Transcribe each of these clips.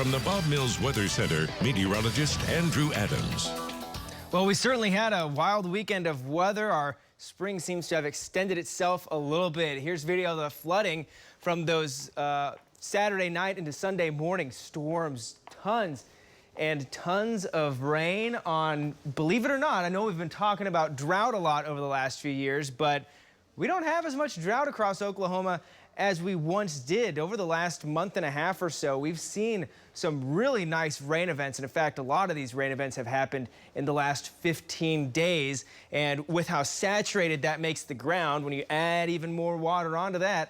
from the Bob Mills Weather Center, meteorologist Andrew Adams. Well, we certainly had a wild weekend of weather. Our spring seems to have extended itself a little bit. Here's video of the flooding from those Saturday night into Sunday morning storms. Tons and tons of rain on, believe it or not, I know we've been talking about drought a lot over the last few years, but we don't have as much drought across Oklahoma as we once did. Over the last month and a half or so, we've seen some really nice rain events. And in fact, a lot of these rain events have happened in the last 15 days. And with how saturated that makes the ground, when you add even more water onto that,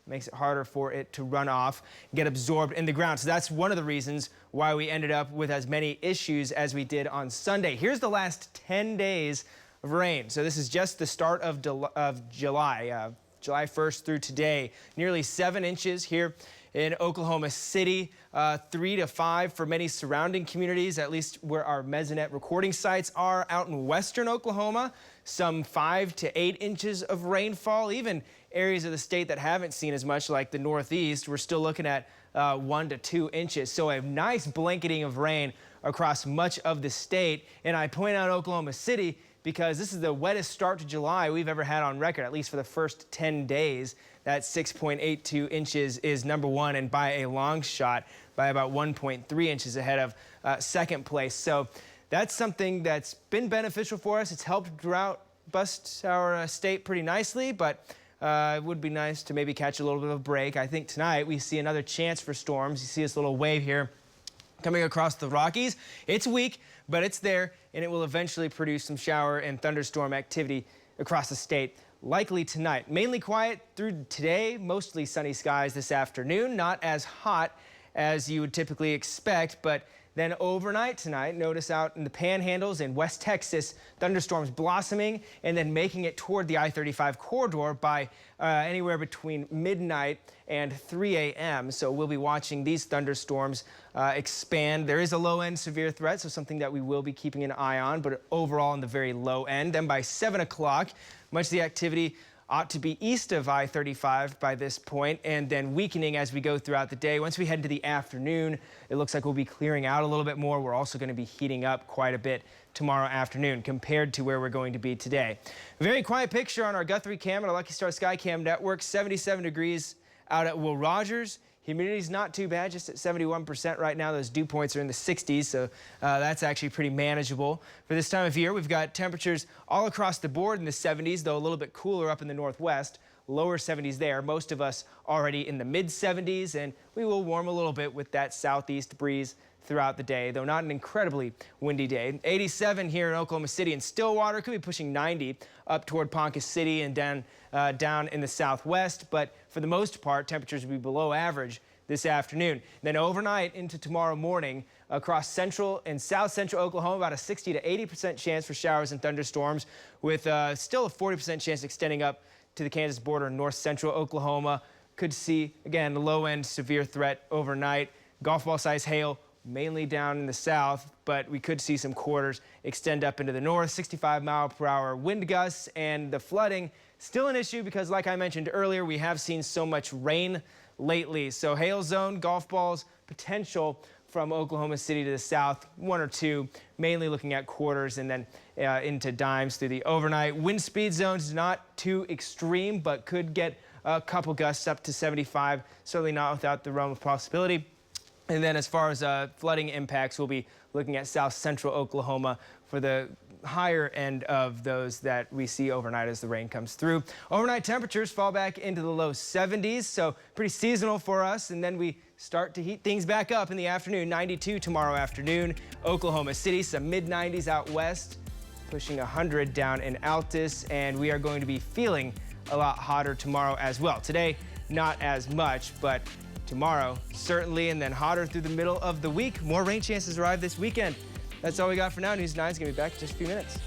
it makes it harder for it to run off and get absorbed in the ground. So that's one of the reasons why we ended up with as many issues as we did on Sunday. Here's the last 10 days of rain. So this is just the start of July. July 1st through today, nearly 7 inches here in Oklahoma City, 3 to 5 for many surrounding communities, at least where our Mesonet recording sites are out in western Oklahoma. Some 5 to 8 inches of rainfall. Even areas of the state that haven't seen as much, like the Northeast, we're still looking at 1 to 2 inches. So a nice blanketing of rain across much of the state. And I point out Oklahoma City because this is the wettest start to July we've ever had on record, at least for the first 10 days. That 6.82 inches is number one, and by a long shot, by about 1.3 inches ahead of second place. So that's something that's been beneficial for us. It's helped drought bust our state pretty nicely, but it would be nice to maybe catch a little bit of a break. I think tonight we see another chance for storms. You see this little wave here coming across the Rockies. It's weak, but it's there, and it will eventually produce some shower and thunderstorm activity across the state, likely tonight. Mainly quiet through today, mostly sunny skies this afternoon. Not as hot as you would typically expect, but then overnight tonight, notice out in the panhandles in West Texas, thunderstorms blossoming and then making it toward the I-35 corridor by anywhere between midnight and 3 a.m. So we'll be watching these thunderstorms expand. There is a low-end severe threat, so something that we will be keeping an eye on, but overall on the very low end. Then by 7 o'clock, much of the activity ought to be east of I-35 by this point, and then weakening as we go throughout the day. Once we head into the afternoon, it looks like we'll be clearing out a little bit more. We're also going to be heating up quite a bit tomorrow afternoon compared to where we're going to be today. A very quiet picture on our Guthrie cam and our Lucky Star Skycam network. 77 degrees out at Will Rogers. Humidity's not too bad, just at 71% right now. Those dew points are in the 60s, so that's actually pretty manageable. For this time of year, we've got temperatures all across the board in the 70s, though a little bit cooler up in the northwest. Lower 70s there. Most of us already in the mid 70s, and we will warm a little bit with that southeast breeze throughout the day, though not an incredibly windy day. 87 here in Oklahoma City and Stillwater. Could be pushing 90 up toward Ponca City and down in the southwest, but for the most part, temperatures will be below average this afternoon. Then overnight into tomorrow morning, across central and south central Oklahoma, about a 60 to 80% chance for showers and thunderstorms, with still a 40% chance extending up to the Kansas border in north central Oklahoma. Could see, again, a low-end severe threat overnight. Golf ball size hail mainly down in the south, but we could see some quarters extend up into the north. 65-mile-per-hour wind gusts, and the flooding still an issue because, like I mentioned earlier, we have seen so much rain lately. So hail zone, golf balls, potential from Oklahoma City to the south, 1 or 2, mainly looking at quarters and then into dimes through the overnight. Wind speed zones not too extreme, but could get a couple gusts up to 75, certainly not without the realm of possibility. And then as far as flooding impacts, we'll be looking at south central Oklahoma for the higher end of those that we see overnight as the rain comes through. Overnight temperatures fall back into the low 70s, so pretty seasonal for us. And then we start to heat things back up in the afternoon. 92 tomorrow afternoon. Oklahoma City, some mid-90s out west, pushing 100 down in Altus. And we are going to be feeling a lot hotter tomorrow as well. Today, not as much, but tomorrow, certainly, and then hotter through the middle of the week. More rain chances arrive this weekend. That's all we got for now. News 9 is going to be back in just a few minutes.